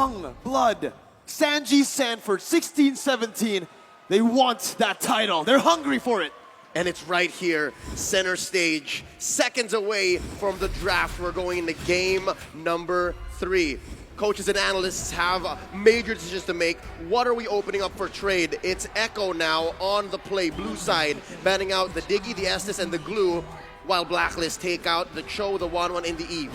young blood, Sanji Sanford, 16-17. They want that title. They're hungry for it. And it's right here, center stage, seconds away from the draft. We're going into game number 3. Coaches and analysts have major decisions to make. What are we opening up for trade? It's Echo now on the play, blue side, banning out the Diggy, the Estes, and the Glue, while Blacklist take out the Cho, the 1-1, and the Eve.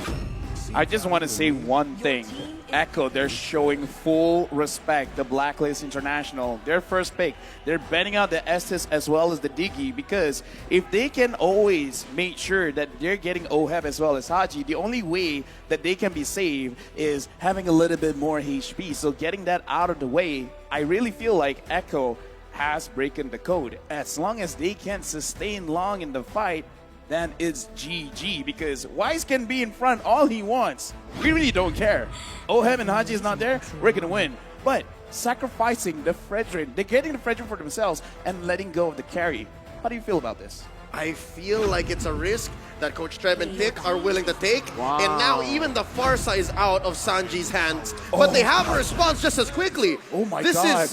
I just want to say one thing. Echo, they're showing full respect. The Blacklist International, their first pick, they're banning out the Estes as well as the Diggy, because if they can always make sure that they're getting OHEB as well as Haji, the only way that they can be saved is having a little bit more HP. So getting that out of the way, I really feel like Echo has broken the code. As long as they can sustain long in the fight, then it's GG, because Wise can be in front all he wants. We really don't care. Ohem and Haji is not there, we're gonna win. But sacrificing the Fredrin, they're getting the Fredrin for themselves and letting go of the carry. How do you feel about this? I feel like it's a risk that Coach Treb and Tick are willing to take. Wow. And now even the Farsa is out of Sanji's hands. But they have a response just as quickly. Oh my this God.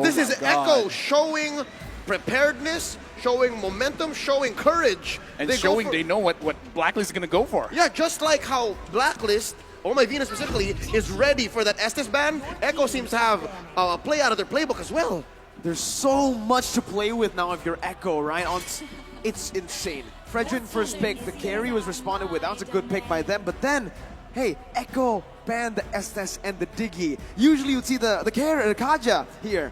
This is Echo showing preparedness, showing momentum, showing courage. And showing they know what Blacklist is going to go for. Yeah, just like how Blacklist, or my Venus specifically, is ready for that Estes ban, Echo seems to have a play out of their playbook as well. There's so much to play with now if you're Echo, right? It's insane. Fredrin first pick, the carry was responded with. That was a good pick by them. But then, hey, Echo banned the Estes and the Diggy. Usually you'd see the Kaja here.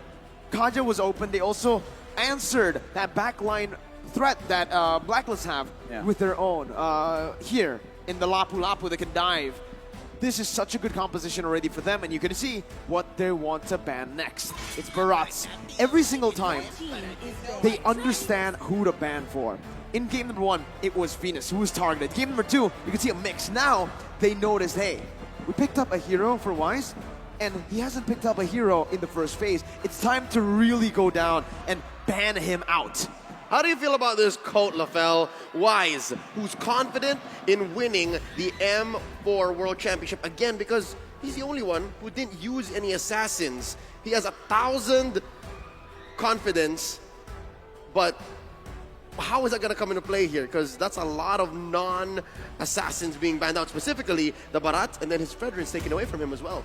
Kaja was open. They also answered that backline threat that Blacklist have with their own. Here, in the Lapu Lapu, they can dive. This is such a good composition already for them, and you can see what they want to ban next. It's Barats. Every single time, they understand who to ban for. In game number 1, it was Venus who was targeted. Game number 2, you can see a mix. Now, they noticed, hey, we picked up a hero for Wise, and he hasn't picked up a hero in the first phase. It's time to really go down and ban him out. How do you feel about this Colt Lafell? Wise, who's confident in winning the M4 World Championship again, because he's the only one who didn't use any assassins. He has 1,000 confidence, but how is that going to come into play here? Because that's a lot of non-assassins being banned out, specifically the Barat, and then his Fredrin's taken away from him as well.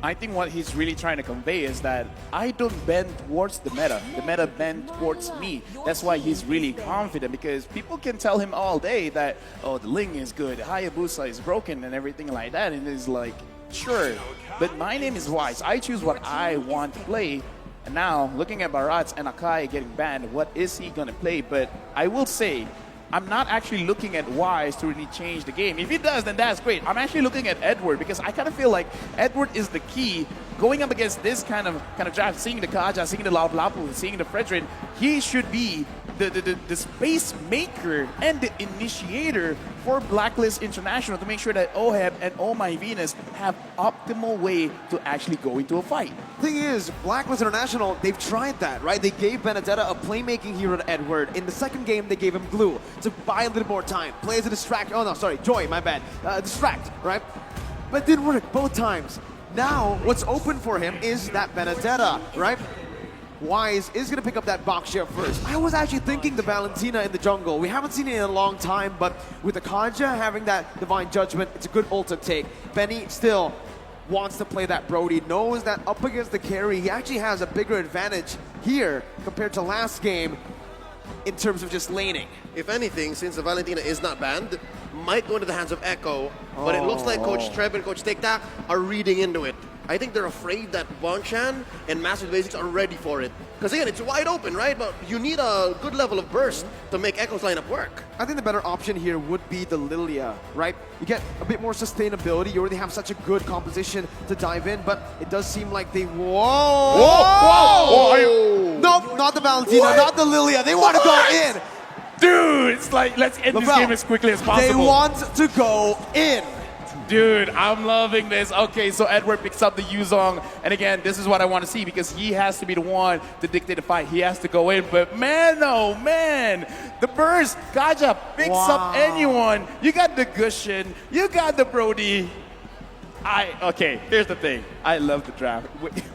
I think what he's really trying to convey is that I don't bend towards the meta bend towards me. That's why he's really confident, because people can tell him all day that, oh, the Ling is good, Hayabusa is broken and everything like that, and he's like, sure, but my name is Wise. I choose what I want to play. And now, looking at Barats and Akai getting banned, what is he going to play? But I will say, I'm not actually looking at Wise to really change the game. If he does, then that's great. I'm actually looking at Edward, because I kind of feel like Edward is the key going up against this kind of draft. Seeing the Kaja, seeing the Lapu Lapu, seeing the Fredrin, he should be the space maker and the initiator for Blacklist International to make sure that OHEB and Oh My Venus have optimal way to actually go into a fight. Thing is, Blacklist International, they've tried that, right? They gave Benedetta a playmaking hero to Edward. In the second game, they gave him Glue to buy a little more time. Play as a distract. Oh no, sorry, Joy, my bad. Distract, right? But it didn't work both times. Now, what's open for him is that Benedetta, right? Wise is going to pick up that box share first. I was actually thinking the Valentina in the jungle. We haven't seen it in a long time, but with the Kaja having that Divine Judgment, it's a good ult to take. Benny still wants to play that Brody, knows that up against the carry, he actually has a bigger advantage here compared to last game in terms of just laning. If anything, since the Valentina is not banned, might go into the hands of Echo, but it looks like Coach Treb and Coach Tic-Tac are reading into it. I think they're afraid that Bonchan and Master Basics are ready for it. Because again, it's wide open, right? But you need a good level of burst to make Echo's lineup work. I think the better option here would be the Lilia, right? You get a bit more sustainability. You already have such a good composition to dive in, but it does seem like they... Whoa! Whoa! Nope, not the Valentina, not the Lilia. They want to go in. Dude, it's like, let's end this game as quickly as possible. They want to go in. Dude, I'm loving this. Okay, so Edward picks up the Yuzong. And again, this is what I want to see, because he has to be the one to dictate the fight. He has to go in. But man, oh man, the burst, Kaja picks up anyone. You got the Gushin, you got the Brody. Okay, here's the thing. I love the draft.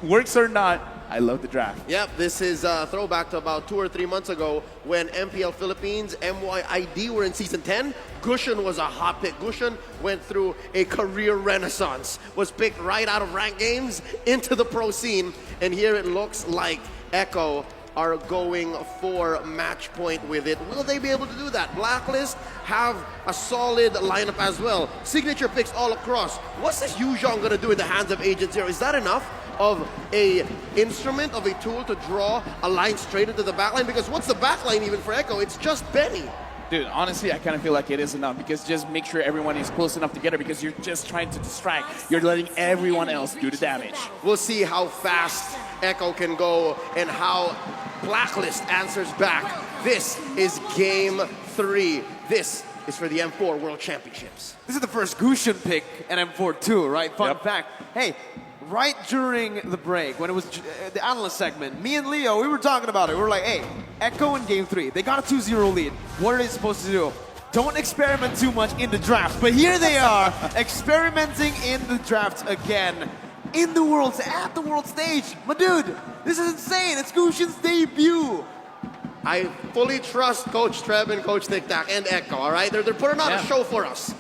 Works or not, I love the draft. Yep, this is a throwback to about 2 or 3 months ago when MPL Philippines, MYID were in Season 10. Gushin was a hot pick. Gushin went through a career renaissance, was picked right out of ranked games into the pro scene, and here it looks like Echo are going for match point with it. Will they be able to do that? Blacklist have a solid lineup as well. Signature picks all across. What's this Yuzhong going to do in the hands of Agent Zero? Is that enough of a instrument, of a tool to draw a line straight into the backline? Because what's the backline even for Echo? It's just Benny. Dude, honestly, I kind of feel like it is enough because just make sure everyone is close enough together because you're just trying to distract. You're letting everyone else do the damage. We'll see how fast Echo can go and how Blacklist answers back. This is Game 3. This is for the M4 World Championships. This is the first Gushin pick in M4 too, right? Fun Yep. fact. Hey, right during the break, when it was the analyst segment, me and Leo, we were talking about it. We were like, hey, Echo in Game 3, they got a 2-0 lead. What are they supposed to do? Don't experiment too much in the draft. But here they are, experimenting in the draft again. At the world stage. My dude, this is insane. It's Gushin's debut. I fully trust Coach Trev and Coach Tic Tac and Echo, all right? They're putting on a show for us.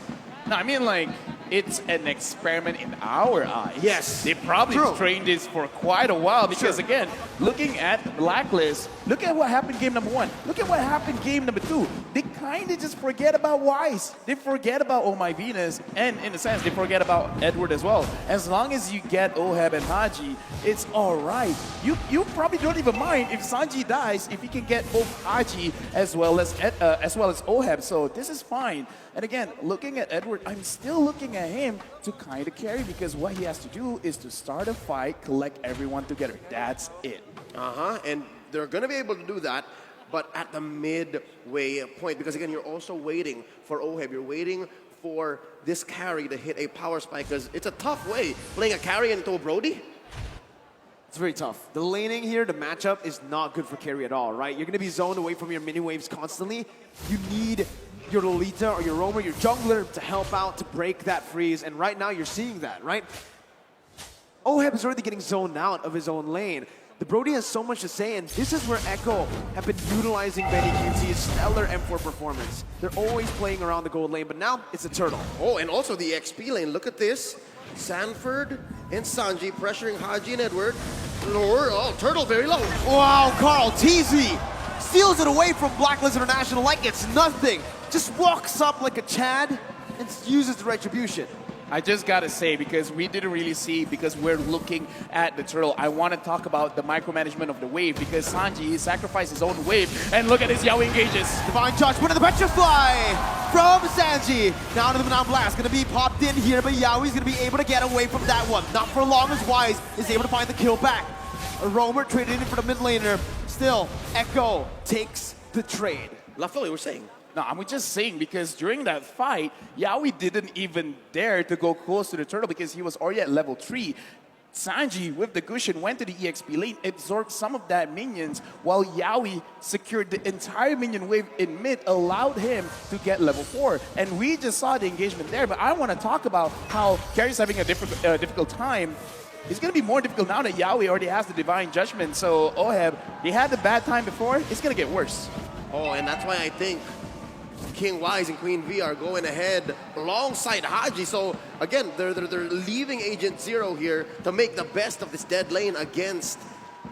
No, I mean, like, it's an experiment in our eyes. Yes. They probably trained this for quite a while because, again, looking at the Blacklist, look at what happened game number 1. Look at what happened game number 2. They kind of just forget about Wise. They forget about Oh My Venus, and in a sense, they forget about Edward as well. As long as you get Oheb and Haji, it's all right. You probably don't even mind if Sanji dies if you can get both Haji as well as Oheb. So this is fine. And again, looking at Edward, I'm still looking at him to kind of carry because what he has to do is to start a fight, collect everyone together. That's it. And they're going to be able to do that, but at the midway point, because again, you're also waiting for Oheb. You're waiting for this carry to hit a power spike because it's a tough way playing a carry into a Brody. It's very tough. The laning here, the matchup is not good for carry at all, right? You're going to be zoned away from your mini waves constantly. You need your Lolita or your roamer, your jungler to help out, to break that freeze, and right now you're seeing that, right? Oheb is already getting zoned out of his own lane. The Brody has so much to say, and this is where Echo have been utilizing Benny QT's stellar M4 performance. They're always playing around the gold lane, but now it's a turtle. Oh, and also the XP lane. Look at this. Sanford and Sanji pressuring Haji and Edward. Lower, turtle very low. Wow, Carl, TZ steals it away from Blacklist International like it's nothing. Just walks up like a Chad and uses the retribution. I just gotta say, because we didn't really see, because we're looking at the turtle, I want to talk about the micromanagement of the wave, because Sanji, he sacrificed his own wave, and look at his Yaoi engages. Divine Judgment of the Petrify from Sanji. Down to the Manon Blast, gonna be popped in here, but Yaoi's gonna be able to get away from that one. Not for long as Wise is able to find the kill back. A roamer traded in for the mid laner. Still, Echo takes the trade. LaFell, you were saying? No, I'm just saying because during that fight, Yaoi didn't even dare to go close to the turtle because he was already at level 3. Sanji, with the Gushin, went to the EXP lane, absorbed some of that minions, while Yaoi secured the entire minion wave in mid, allowed him to get level 4. And we just saw the engagement there, but I want to talk about how Carrie's having a difficult time. It's going to be more difficult now that Yaoi already has the Divine Judgment, so Oheb, he had the bad time before, it's going to get worse. Oh, and that's why I think King Wise and Queen V are going ahead alongside Haji. So again, they're leaving Agent Zero here to make the best of this dead lane against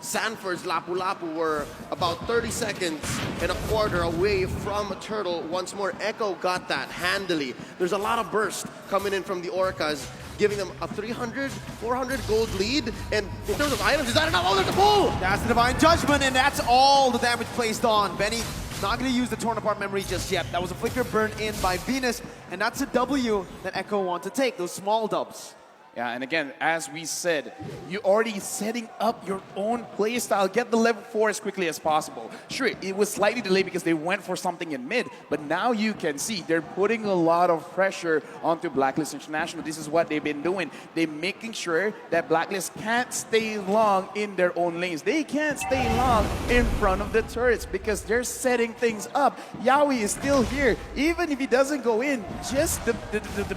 Sanford's Lapu Lapu. We're about 30 seconds and a quarter away from Turtle. Once more, Echo got that handily. There's a lot of burst coming in from the Orcas, giving them a 300, 400 gold lead. And in terms of items, is that enough? Oh, there's the pull! That's the Divine Judgment, and that's all the damage placed on. Benny not going to use the torn apart memory just yet. That was a flicker burned in by Venus, and that's a W that Echo want to take, those small dubs. Yeah, and again, as we said, you're already setting up your own playstyle. Get the level 4 as quickly as possible. Sure, it was slightly delayed because they went for something in mid, but now you can see they're putting a lot of pressure onto Blacklist International. This is what they've been doing. They're making sure that Blacklist can't stay long in their own lanes. They can't stay long in front of the turrets because they're setting things up. Yaoi is still here. Even if he doesn't go in, just the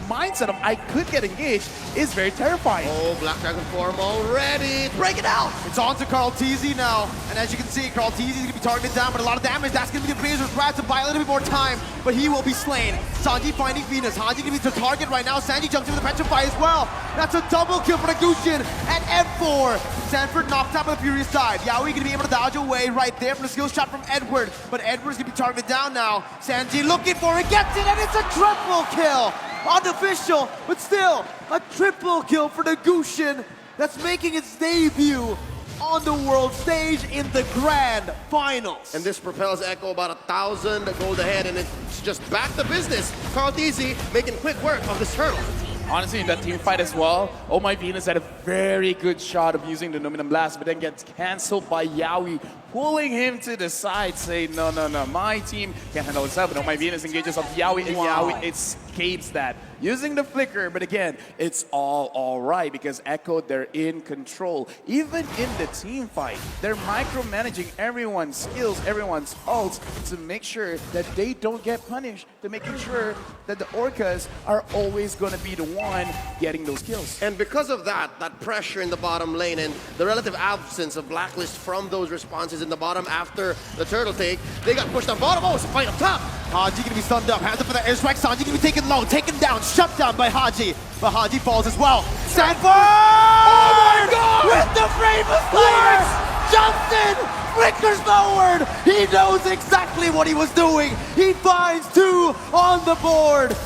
mindset of I could get engaged is very very terrifying. Oh, Black Dragon form already. Break it out. It's on to Carl TZ now, and as you can see, Carl TZ is going to be targeted down, but a lot of damage. That's going to be the Razor's Wrath to buy a little bit more time, but he will be slain. Sanji finding Venus. Haji going to be the target right now. Sanji jumps into the Petrify as well. That's a double kill for the Gushin at M4. Sanford knocked out by the Furious side. Yaoi going to be able to dodge away right there from the skill shot from Edward, but Edward's going to be targeted down now. Sanji looking for it, gets it, and it's a triple kill. Unofficial, but still a triple kill for the Gushin that's making its debut on the world stage in the grand finals. And this propels Echo about 1,000 gold ahead, and it's just back to business. Carl TZ making quick work of this turtle. Honestly, in that team fight as well, Oh My Venus had a very good shot of using the Numinum Blast, but then gets cancelled by Yaoi, pulling him to the side, saying, no, my team can't handle itself. And Oh My Venus engages on Yaoi, and Yaoi escapes that. Using the flicker, but again, it's all right because Echo, they're in control. Even in the team fight, they're micromanaging everyone's skills, everyone's ults to make sure that they don't get punished, to making sure that the Orcas are always going to be the one getting those kills. And because of that pressure in the bottom lane and the relative absence of Blacklist from those responses in the bottom after the turtle take, they got pushed on bottom. Oh, it's a fight up top. Haji going to be stunned up, hands up for the airstrike. Sanji going to be taken low, taken down, shut down by Haji. But Haji falls as well. Sanford! Oh my God! With the Raven Slayer! Jumps in, flickers forward. He knows exactly what he was doing. He finds 2 on the board.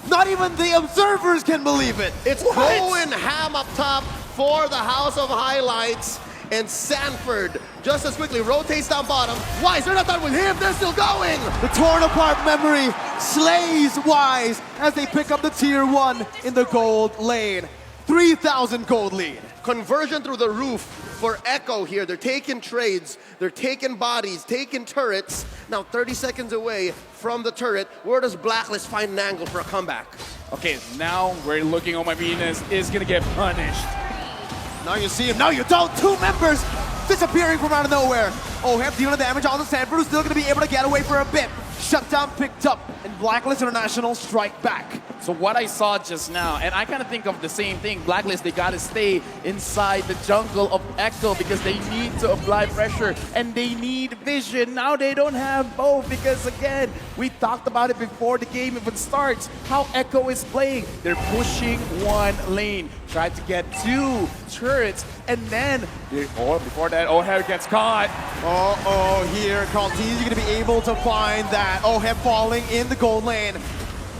Not even the observers can believe it. It's going ham up top for the House of Highlights. And Sanford just as quickly rotates down bottom. Wise, they're not done with him, they're still going! The torn apart memory slays Wise as they pick up the tier 1 in the gold lane. 3,000 gold lead. Conversion through the roof for Echo here. They're taking trades, they're taking bodies, taking turrets. Now 30 seconds away from the turret. Where does Blacklist find an angle for a comeback? Okay, now we're looking, Oh My Venus is going to get punished. Now you see him, now you don't. 2 members disappearing from out of nowhere. Oheb dealing damage on the Sanford, who's still going to be able to get away for a bit. Shutdown picked up, and Blacklist International strike back. So what I saw just now, and I kind of think of the same thing, Blacklist, they got to stay inside the jungle of Echo because they need to apply pressure and they need vision. Now they don't have both because, again, we talked about it before the game even starts, how Echo is playing. They're pushing one lane, try to get 2 turrets, and then, before that, Oheb gets caught. Here, Carl TZ going to be able to find that. Oheb falling in the gold lane.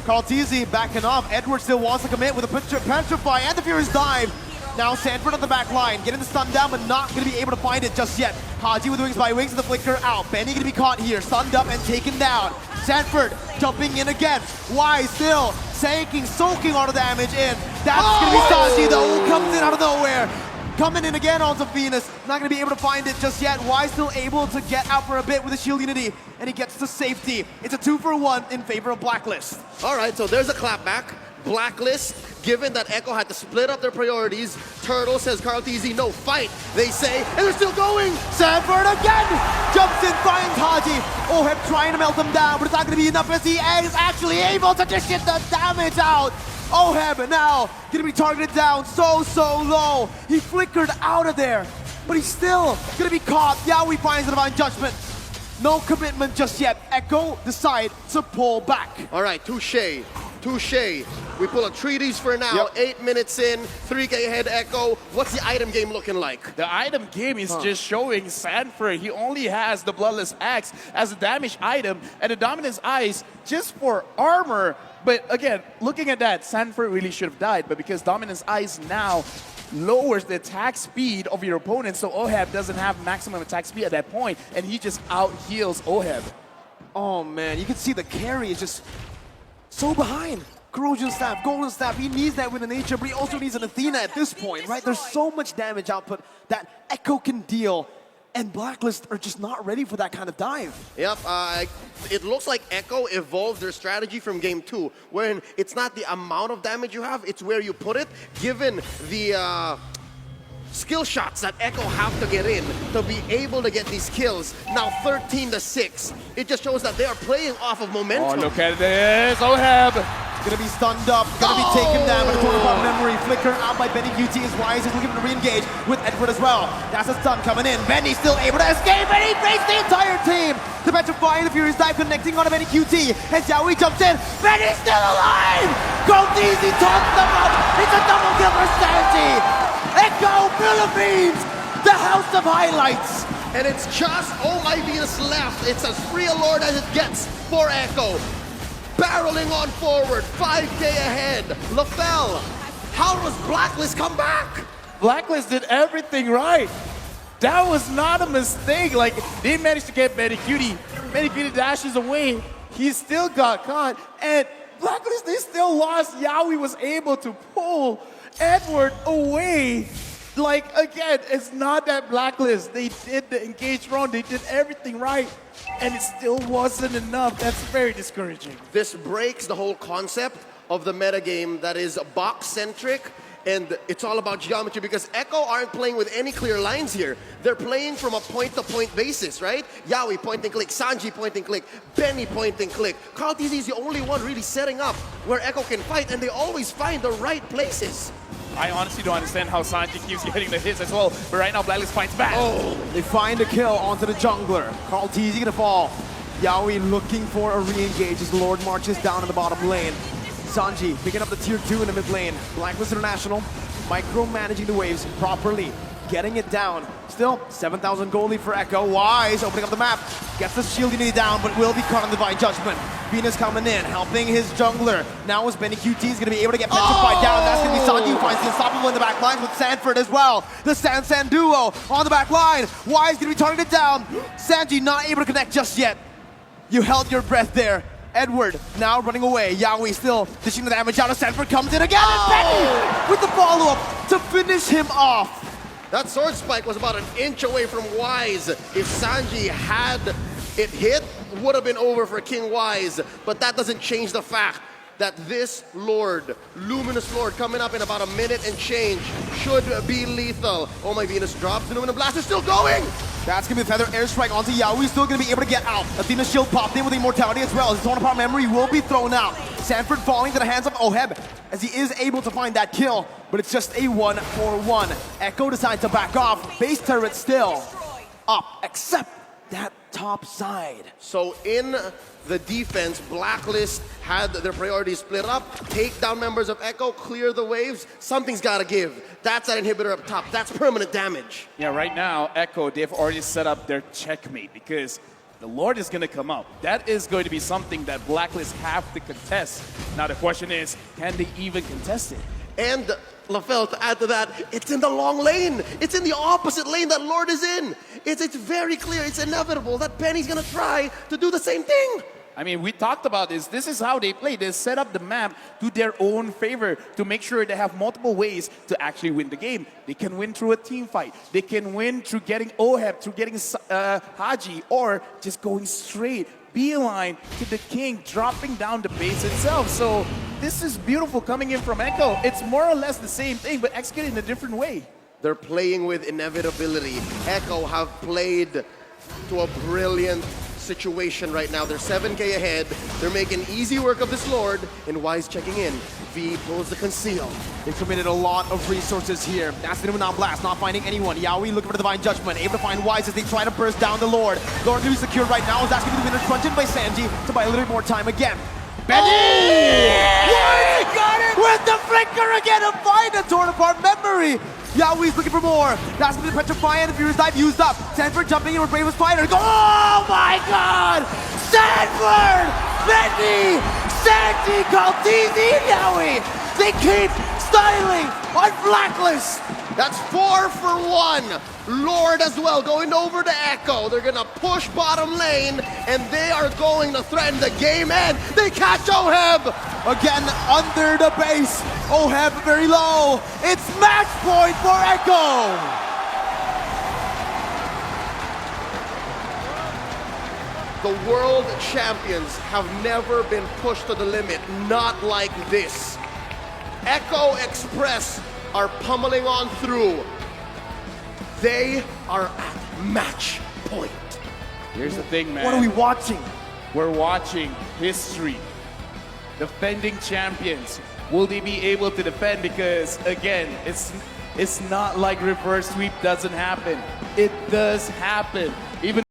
Carl TZ backing off. Edward still wants to commit with a Petrify and the Furious Dive. Now Sanford on the back line, getting the stun down, but not going to be able to find it just yet. Haji with Wings by Wings and the Flicker out. Benny going to be caught here, stunned up and taken down. Sanford jumping in again. Wise still soaking all the damage in. That's going to be Sanji though, who comes in out of nowhere. Coming in again onto Venus. Not going to be able to find it just yet. Wise still able to get out for a bit with the Shield Unity, and he gets to safety. It's a 2-for-1 in favor of Blacklist. All right, so there's a clapback. Blacklist, given that Echo had to split up their priorities, Turtle says Carl TZ, no fight, they say, and they're still going! Sanford again! Jumps in, finds Haji. Oheb trying to melt him down, but it's not going to be enough as he is actually able to dish it the damage out. Oheb now going to be targeted down so low. He flickered out of there, but he's still going to be caught. Yaoi finds the Divine Judgment. No commitment just yet. Echo decide to pull back. All right, touche. We pull a treaties for now. Yep. 8 minutes in, 3K ahead Echo. What's the item game looking like? The item game is just showing Sanford. He only has the Bloodless Axe as a damage item and the Dominance Eyes just for armor. But again, looking at that, Sanford really should have died. But because Dominance Eyes now lowers the attack speed of your opponent, so Oheb doesn't have maximum attack speed at that point, and he just out-heals Oheb. Oh man, you can see the carry is just so behind. Corrosion Staff, Golden Staff, he needs that with the nature, but he also needs an Athena at this point, right? There's so much damage output that Echo can deal, and Blacklist are just not ready for that kind of dive. Yep, it looks like Echo evolved their strategy from game 2, wherein it's not the amount of damage you have, it's where you put it, given the skill shots that Echo have to get in to be able to get these kills. Now 13-6. It just shows that they are playing off of momentum. Oh, look at this. Oheb Gonna be stunned up, gonna be taken down by the corner of memory. Flicker out by Benny QT as Wise is looking to re-engage with Edward as well. That's a stun coming in. Benny still able to escape, and he breaks the entire team. The petrifying, the Furious Dive connecting on a Benny QT. As Yaoi jumps in, Benny's still alive! Goes easy, tops them up. It's a double kill for Sanji. Echo Philippines, the house of highlights. And it's just Oh My Venus left. It's as free a Lord as it gets for Echo. Barreling on forward, 5K ahead. LaFell, how does Blacklist come back? Blacklist did everything right. That was not a mistake. Like, they managed to get Benny Cutie. Benny Cutie dashes away. He still got caught. And Blacklist, they still lost. Yaoi was able to pull Edward away. Like, again, it's not that Blacklist. They did the engage round. They did everything right. And it still wasn't enough. That's very discouraging. This breaks the whole concept of the metagame that is box-centric, and it's all about geometry because Echo aren't playing with any clear lines here. They're playing from a point-to-point basis, right? Yaoi point and click, Sanji point and click, Benny point and click. Carl TZ is the only one really setting up where Echo can fight, and they always find the right places. I honestly don't understand how Sanji keeps getting the hits as well, but right now Blacklist fights back. Oh, they find a kill onto the jungler. Carl TZ gonna fall. Yaoi looking for a re-engage as Lord marches down in the bottom lane. Sanji picking up the tier 2 in the mid lane. Blacklist International micromanaging the waves properly, getting it down. Still, 7,000 gold lead for Echo. Wise opening up the map. Gets the shield unity down, but will be caught on Divine Judgment. Venus coming in, helping his jungler. Now as Benny QT is going to be able to get petrified down. That's going to be Sanji who finds the unstoppable in the back line with Sanford as well. The San duo on the back line. Wise going to be targeted down. Sanji not able to connect just yet. You held your breath there. Edward now running away. Yaoi still dishing the damage out. Sanford comes in again, and Benny with the follow-up to finish him off. That sword spike was about an inch away from Wise. If Sanji had it hit, would have been over for King Wise. But that doesn't change the fact that this Lord, Luminous Lord, coming up in about a minute and change, should be lethal. Oh My Venus drops, the Luminous Blast is still going! That's gonna be a feather airstrike onto Yaoi, still gonna be able to get out. Athena's shield popped in with immortality as well. His torn apart memory will be thrown out. Sanford falling to the hands of Oheb as he is able to find that kill, but it's just a 1-for-1. Echo decides to back off. Base turret still up, except that top side. So in the defense, Blacklist had their priorities split up, take down members of Echo, clear the waves. Something's gotta give. That's that inhibitor up top. That's permanent damage. Yeah, right now, Echo, they've already set up their checkmate because the Lord is going to come up. That is going to be something that Blacklist have to contest. Now the question is, can they even contest it? And LaFell, to add to that, it's in the long lane. It's in the opposite lane that Lord is in. It's very clear, it's inevitable that Benny's gonna try to do the same thing. I mean, we talked about this. This is how they play. They set up the map to their own favor to make sure they have multiple ways to actually win the game. They can win through a team fight. They can win through getting Oheb, through getting Haji, or just going straight, beeline to the king, dropping down the base itself. So this is beautiful coming in from Echo. It's more or less the same thing, but executed in a different way. They're playing with inevitability. Echo have played to a brilliant situation right now. They're 7K ahead. They're making easy work of this Lord, and Wise checking in. V pulls the conceal. They've committed a lot of resources here. That's the now Blast, not finding anyone. Yaoi looking for the Divine Judgment, able to find Wise as they try to burst down the Lord. Lord to be secured right now. Is asking to be the winner, crunching by Sanji to buy a little bit more time again. Benny! Wise got it! With the flicker again to find a torn apart memory. Yaoi's looking for more. That's going to be Petrify and the Furious Dive used up. Sanford jumping in with Bravest Fighter. Oh my god! Sanford! Benny! Sanji called TZ Yaoi! They keep styling on Blacklist! That's 4 for 1. Lord as well going over to Echo. They're gonna push bottom lane, and they are going to threaten the game end. They catch Oheb! Again, under the base. Oheb very low. It's match point for Echo! The world champions have never been pushed to the limit, not like this. Echo Express are pummeling on through. They are at match point. Here's the thing, man. What are we watching? We're watching history. defending champions. Will they be able to defend? Because again, it's not like reverse sweep doesn't happen. It does happen. Even